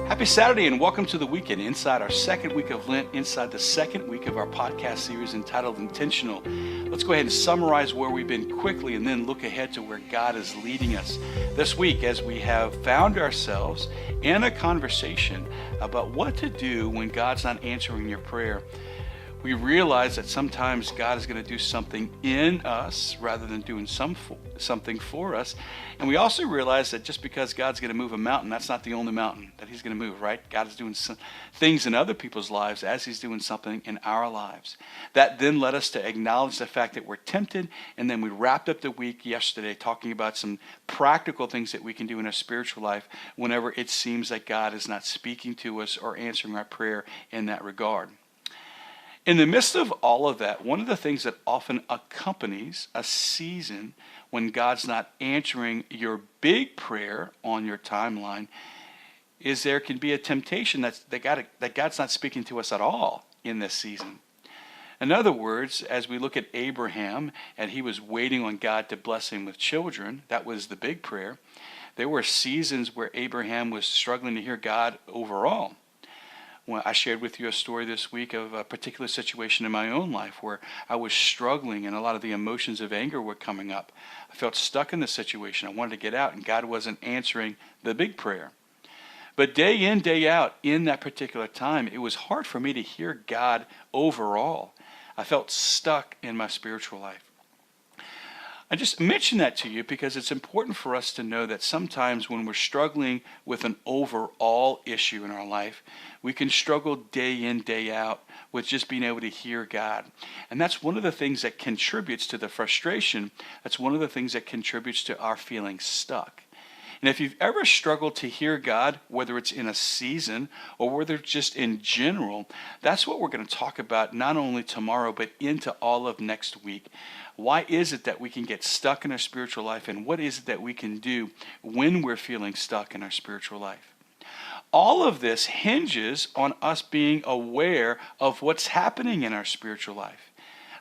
Happy Saturday and welcome to the weekend inside our second week of Lent, inside the second week of our podcast series entitled Intentional. Let's go ahead and summarize where we've been quickly and then look ahead to where God is leading us this week as we have found ourselves in a conversation about what to do when God's not answering your prayer. We realize that sometimes God is going to do something in us rather than doing something for us. And we also realize that just because God's going to move a mountain, that's not the only mountain that he's going to move, right? God is doing some things in other people's lives as he's doing something in our lives. That then led us to acknowledge the fact that we're tempted. And then we wrapped up the week yesterday talking about some practical things that we can do in our spiritual life whenever it seems like God is not speaking to us or answering our prayer in that regard. In the midst of all of that, one of the things that often accompanies a season when God's not answering your big prayer on your timeline is there can be a temptation that God's not speaking to us at all in this season. In other words, as we look at Abraham and he was waiting on God to bless him with children, that was the big prayer. There were seasons where Abraham was struggling to hear God overall. Well, I shared with you a story this week of a particular situation in my own life where I was struggling and a lot of the emotions of anger were coming up. I felt stuck in the situation. I wanted to get out and God wasn't answering the big prayer. But day in, day out in that particular time, it was hard for me to hear God overall. I felt stuck in my spiritual life. I just mention that to you because it's important for us to know that sometimes when we're struggling with an overall issue in our life, we can struggle day in, day out with just being able to hear God. And that's one of the things that contributes to the frustration. That's one of the things that contributes to our feeling stuck. And if you've ever struggled to hear God, whether it's in a season or whether it's just in general, that's what we're going to talk about not only tomorrow, but into all of next week. Why is it that we can get stuck in our spiritual life, and what is it that we can do when we're feeling stuck in our spiritual life? All of this hinges on us being aware of what's happening in our spiritual life.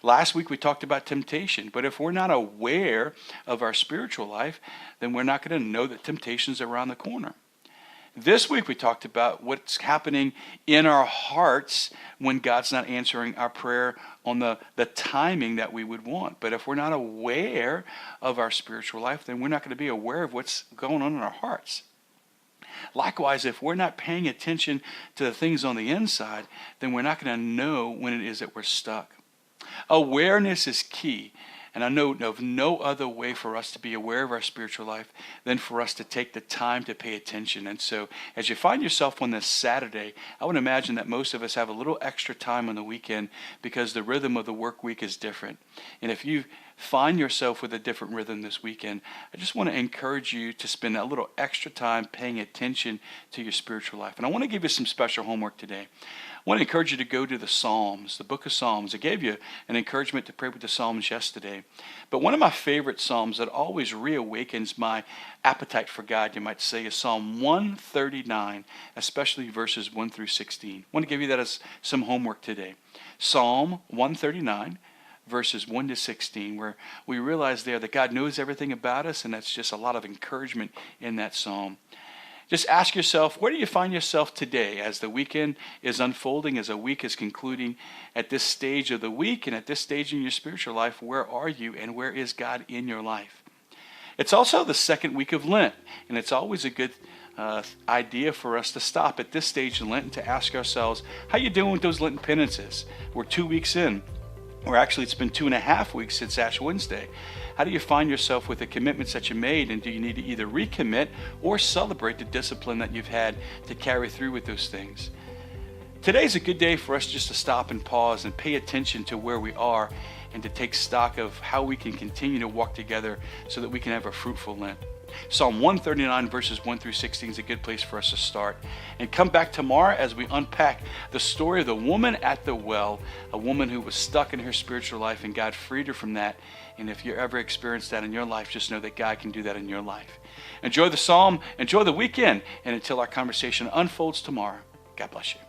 Last week we talked about temptation, but if we're not aware of our spiritual life, then we're not going to know that temptation's around the corner. This week we talked about what's happening in our hearts when God's not answering our prayer on the timing that we would want. But if we're not aware of our spiritual life, then we're not going to be aware of what's going on in our hearts. Likewise, if we're not paying attention to the things on the inside, then we're not going to know when it is that we're stuck. Awareness is key. And I know of no other way for us to be aware of our spiritual life than for us to take the time to pay attention. And so as you find yourself on this Saturday, I would imagine that most of us have a little extra time on the weekend because the rhythm of the work week is different. And if you find yourself with a different rhythm this weekend, I just want to encourage you to spend a little extra time paying attention to your spiritual life. And I want to give you some special homework today. I want to encourage you to go to the Psalms, the book of Psalms. I gave you an encouragement to pray with the Psalms yesterday. But one of my favorite Psalms that always reawakens my appetite for God, you might say, is Psalm 139, especially verses 1 through 16. I want to give you that as some homework today. Psalm 139, verses 1 to 16, where we realize there that God knows everything about us, and that's just a lot of encouragement in that psalm. Just ask yourself, where do you find yourself today as the weekend is unfolding, as a week is concluding at this stage of the week and at this stage in your spiritual life? Where are you and where is God in your life? It's also the second week of Lent, and it's always a good idea for us to stop at this stage in Lent and to ask ourselves, how you doing with those Lenten penances? We're 2 weeks in. Or actually, it's been 2.5 weeks since Ash Wednesday. How do you find yourself with the commitments that you made, and do you need to either recommit or celebrate the discipline that you've had to carry through with those things? Today's a good day for us just to stop and pause and pay attention to where we are and to take stock of how we can continue to walk together so that we can have a fruitful Lent. Psalm 139 verses 1 through 16 is a good place for us to start. And come back tomorrow as we unpack the story of the woman at the well, a woman who was stuck in her spiritual life and God freed her from that. And if you ever experienced that in your life, just know that God can do that in your life. Enjoy the psalm, enjoy the weekend, and until our conversation unfolds tomorrow, God bless you.